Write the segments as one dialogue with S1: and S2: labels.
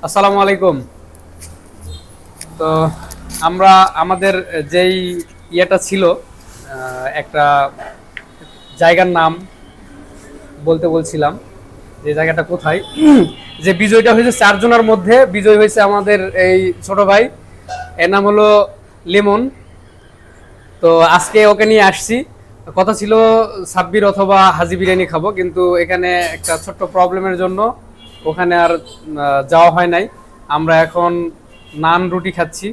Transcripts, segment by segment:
S1: আসসালামু আলাইকুম। তো আমরা আমাদের যেই ইয়েটা ছিল, একটা জায়গার নাম বলতে বলছিলাম, যে জায়গাটা কোথায়। যে বিজয়টা হয়েছে চারজনের মধ্যে, বিজয় হয়েছে আমাদের এই ছোট ভাই, এর নাম হলো লেমন। তো আজকে ওকে নিয়ে আসছি। কথা ছিল সাব্বির অথবা হাজি বিরিয়ানি খাবো, কিন্তু এখানে একটা ছোট্ট প্রবলেমের জন্য ওখানে আর যাওয়া হয় নাই। আমরা এখন নান রুটি খাচ্ছি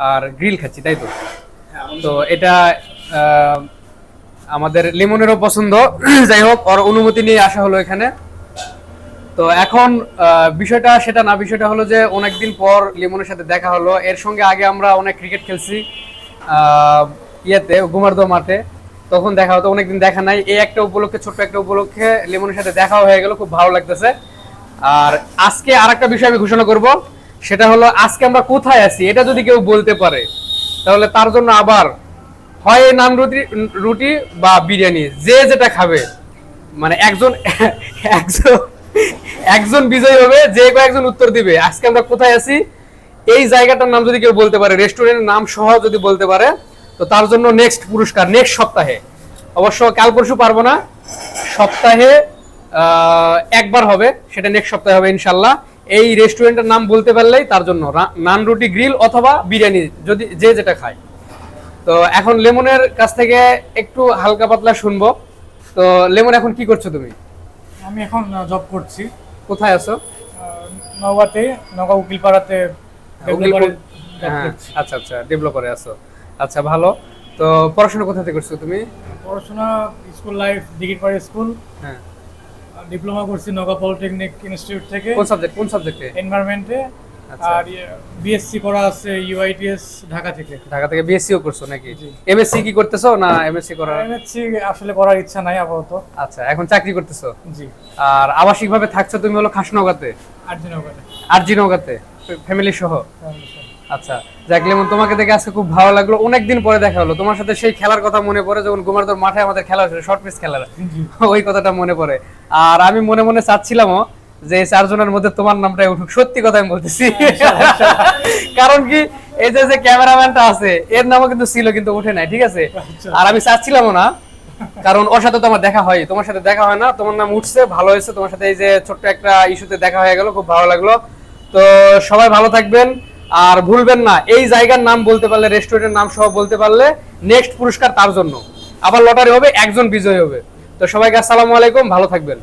S1: আর গ্রিল খাচ্ছি, তাই তো? তো এটা আহ, আমাদের লিমনেরও পছন্দ। যাই হোক, ওর অনুমতি নিয়ে আসা হলো এখানে। তো এখন বিষয়টা সেটা না, বিষয়টা হলো যে অনেকদিন পর লিমনের সাথে দেখা হলো। এর সঙ্গে আগে আমরা অনেক ক্রিকেট খেলছি ইয়েতে, গুমারদহ মাঠে। তখন দেখা হতো, অনেকদিন দেখা নাই। এই একটা উপলক্ষে, ছোট্ট একটা উপলক্ষে লিমনের সাথে দেখা হয়ে গেল, খুব ভালো লাগতেছে। আর আজকে আর একটা বিষয় আমি ঘোষণা করব, সেটা হলো আজকে আমরা কোথায় আছি এটা যদি কেউ বলতে পারে, তাহলে তার জন্য আবার হয় নান রুটি রুটি বা বিরিয়ানি, যে যেটা খাবে, মানে একজন একজন একজন বিজয়ী হবে, যে কয়েকজন উত্তর দিবে আজকে আমরা কোথায় আছি এই জায়গাটার নাম যদি কেউ বলতে পারে, রেস্টুরেন্টের নাম সহ যদি বলতে পারে, তো তার জন্য নেক্সট পুরস্কার নেক্সট সপ্তাহে। অবশ্য কাল পরশু পারবো না, সপ্তাহে একবার হবে, সেটা নেক্সট সপ্তাহে হবে ইনশাল্লাহ। এই রেস্টুরেন্টের নাম বলতে পারলেই তার জন্য নান রুটি গ্রিল অথবা বিরিয়ানি, যদি যে যেটা খায়। তো এখন লেমনের কাছ থেকে একটু হালকা পাতলা শুনবো। তো লেমন, এখন কি করছো তুমি?
S2: আমি এখন জব করছি
S1: কোথায় আছো?
S2: নওগাঁতে, নওগাঁ উকিলপাড়াতে ডেভেলপারে জব
S1: হ্যাঁ,
S2: করছি।
S1: আচ্ছা আচ্ছা, ডেভেলপারে আছো। আচ্ছা, ভালো। তো পড়াশোনা কোথা থেকে করছো তুমি?
S2: পড়াশোনা স্কুল লাইফ দিঘিরপাড়া স্কুল,
S1: হ্যাঁ।
S2: ডিপ্লোমা করছি নওগাঁ পলিটেকনিক ইনস্টিটিউট থেকে
S1: কোন সাবজেক্টে?
S2: এনভায়রনমেন্টে।
S1: আচ্ছা।
S2: আর বিএসসি করা আছে ইউআইটিএস ঢাকা থেকে।
S1: ঢাকা থেকে বিএসসিও করছো নাকি?
S2: জি।
S1: এমএসসি কি করতেছো না এমএসসি করার?
S2: এমএসসি আসলে করার ইচ্ছা নাই আপাতত।
S1: আচ্ছা, এখন চাকরি করতেছো।
S2: জি।
S1: আর আবাসিক ভাবে থাকছো তুমি হলো খাসনগাঁতে,
S2: আরজি নওগাঁতে।
S1: আরজি নগাঁতে, ফ্যামিলি সহ। আচ্ছা, যাক লেমন, তোমাকে দেখে আজকে খুব ভালো লাগলো। অনেকদিন পরে দেখা হলো তোমার সাথে। সেই খেলার কথা মনে পড়ে, যখন গুমারদহ মাঠে আমাদের খেলা হয়েছিল, শর্ট পিচ খেলার,
S2: জি।
S1: ওই কথাটা মনে পড়ে। আর আমি মনে মনে চাচ্ছিলামও যে এই চারজনের মধ্যে তোমার নামটাই উঠুক। সত্যি কথা আমি বলতেছি। কারণ কি, এই যে যে ক্যামেরাম্যানটা আছে, এর নামও কিন্তু ছিল, কিন্তু উঠে নাই, ঠিক আছে? আর আমি চাচ্ছিলামও না, কারণ ওর সাথে তো আমার দেখা হয়, তোমার সাথে দেখা হয় না। তোমার নাম উঠছে, ভালো হয়েছে। তোমার সাথে এই যে ছোট্ট একটা ইস্যুতে দেখা হয়ে গেল, খুব ভালো লাগলো। তো সবাই ভালো থাকবেন। আর ভুলবেন না, এই জায়গার নাম বলতে পারলে, রেস্টুরেন্টের নাম সহ বলতে পারলে, নেক্সট পুরস্কার তার জন্য। আবার লটারি হবে, একজন বিজয়ী হবে। তো সবাইকে আসসালামু আলাইকুম, ভালো থাকবেন।